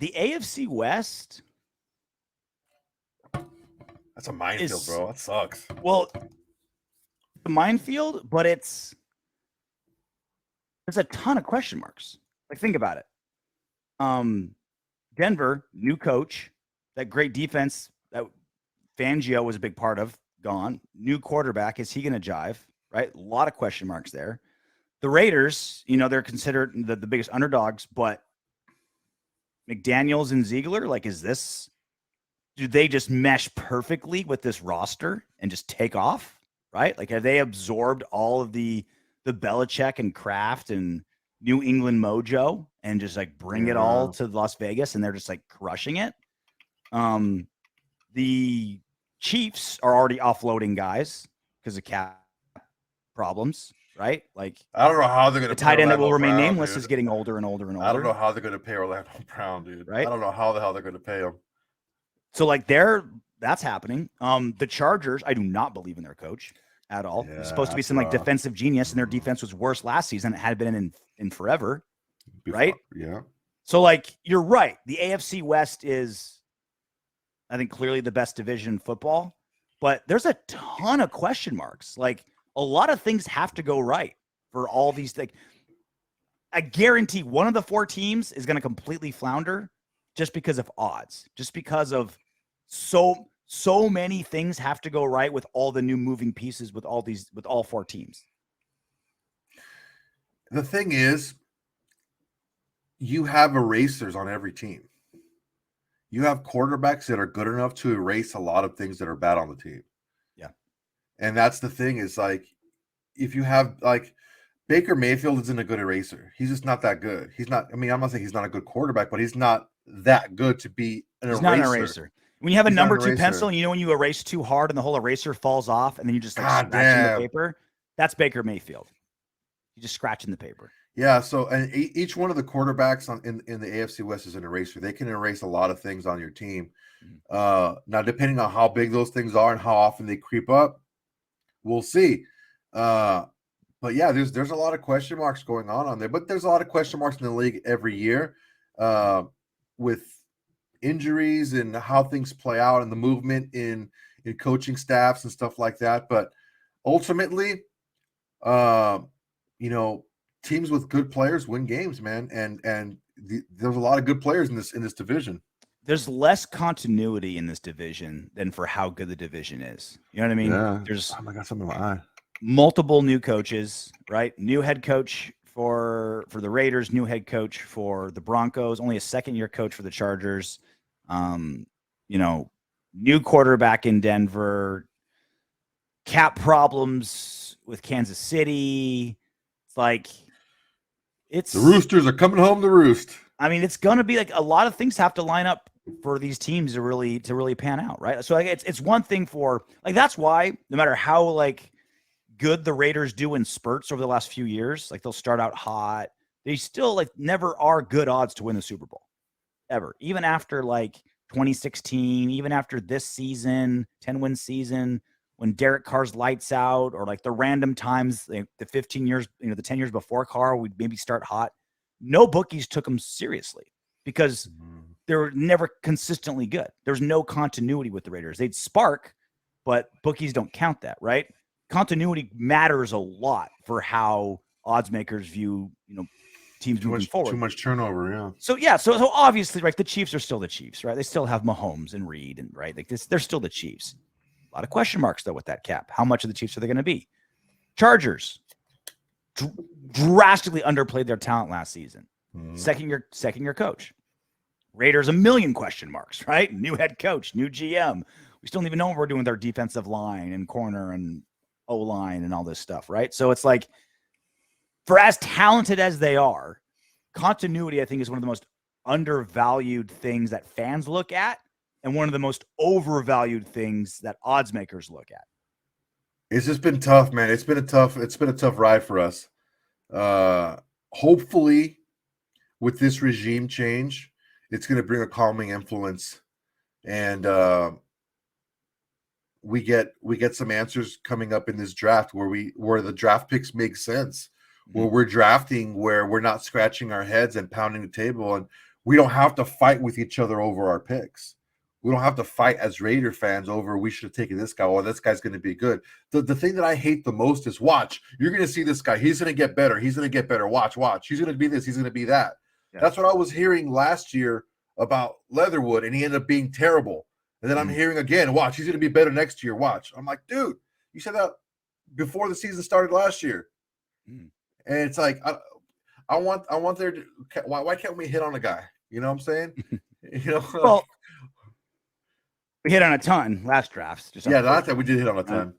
the AFC West. That's a minefield, bro. That sucks. Well, the minefield, but there's a ton of question marks. Like, think about it. Denver, new coach, that great defense that Fangio was a big part of, gone. New quarterback, is he going to jive? Right, a lot of question marks there. The Raiders, they're considered the biggest underdogs, but McDaniels and Ziegler, like, do they just mesh perfectly with this roster and just take off? Right, like, have they absorbed all of the Belichick and Kraft and New England mojo and just like bring it all to Las Vegas, and they're just like crushing it? The Chiefs are already offloading guys because of cap problems, right? Like, I don't know how they're going to. The tight end that will remain nameless is getting older and older and older. I don't know how they're going to pay Orlando Brown, dude. Right? I don't know how the hell they're going to pay him. So, like, that's happening. The Chargers, I do not believe in their coach at all. He's supposed to be some like defensive genius, and their defense was worse last season. It had been in forever, right? Yeah. So, like, you're right. The AFC West is, I think, clearly the best division in football, but there's a ton of question marks. Like, a lot of things have to go right for all these things. I guarantee one of the 4 teams is going to completely flounder just because of odds, just because of so many things have to go right with all the new moving pieces with all 4 teams. The thing is, you have erasers on every team. You have quarterbacks that are good enough to erase a lot of things that are bad on the team. Yeah. And that's the thing, is like, if you have, like, Baker Mayfield isn't a good eraser. He's just not that good. He's not, I mean, I'm not saying he's not a good quarterback, but he's not that good to be an eraser. He's not an eraser. When you have a number 2 pencil, and when you erase too hard and the whole eraser falls off and then you just like scratching the paper, that's Baker Mayfield. You're just scratching the paper. Yeah, so and each one of the quarterbacks in the AFC West is an eraser. They can erase a lot of things on your team. Now, depending on how big those things are and how often they creep up, we'll see. But yeah, there's a lot of question marks going on there. But there's a lot of question marks in the league every year with injuries and how things play out and the movement in coaching staffs and stuff like that. But ultimately, teams with good players win games, man, and there's a lot of good players in this division. There's less continuity in this division than for how good the division is. You know what I mean? Yeah. There's I got something in my eye. Multiple new coaches, right? New head coach for the Raiders, new head coach for the Broncos, only a second-year coach for the Chargers. New quarterback in Denver, cap problems with Kansas City. It's like, the Roosters are coming home to roost. I mean, it's going to be like a lot of things have to line up for these teams to really pan out, right? So like, it's one thing for, like, that's why no matter how like good the Raiders do in spurts over the last few years, like they'll start out hot, they still like never are good odds to win the Super Bowl ever. Even after like 2016, even after this season, 10-win season, when Derek Carr's lights out, or like the random times, the 15 years, the 10 years before Carr, we'd maybe start hot. No bookies took them seriously because they were never consistently good. There's no continuity with the Raiders. They'd spark, but bookies don't count that, right? Continuity matters a lot for how odds makers view, teams moving forward. Too much turnover, yeah. So obviously, right, the Chiefs are still the Chiefs, right? They still have Mahomes and Reed, and right, like this, they're still the Chiefs. A lot of question marks though with that cap. How much of the Chiefs are they going to be? Chargers drastically underplayed their talent last season. Second year coach. Raiders, a million question marks, right? New head coach, new GM. We still don't even know what we're doing with our defensive line and corner and O-line and all this stuff, right? So it's like, for as talented as they are, continuity, I think, is one of the most undervalued things that fans look at, and one of the most overvalued things that odds makers look at. It's just been tough, man. It's been a tough ride for us. Hopefully, with this regime change, it's going to bring a calming influence, and we get some answers coming up in this draft where the draft picks make sense, where we're drafting, where we're not scratching our heads and pounding the table, and we don't have to fight with each other over our picks. We don't have to fight as Raider fans over we should have taken this guy, or this guy's going to be good. The thing that I hate the most is watch. You're going to see this guy. He's going to get better. He's going to get better. Watch. He's going to be this. He's going to be that. Yeah. That's what I was hearing last year about Leatherwood, and he ended up being terrible. And then I'm hearing again, watch, he's going to be better next year. Watch. I'm like, dude, you said that before the season started last year. And it's like, I want there to, why can't we hit on a guy? You know what I'm saying? Well, we hit on a ton last drafts. Last time we did hit on a ton.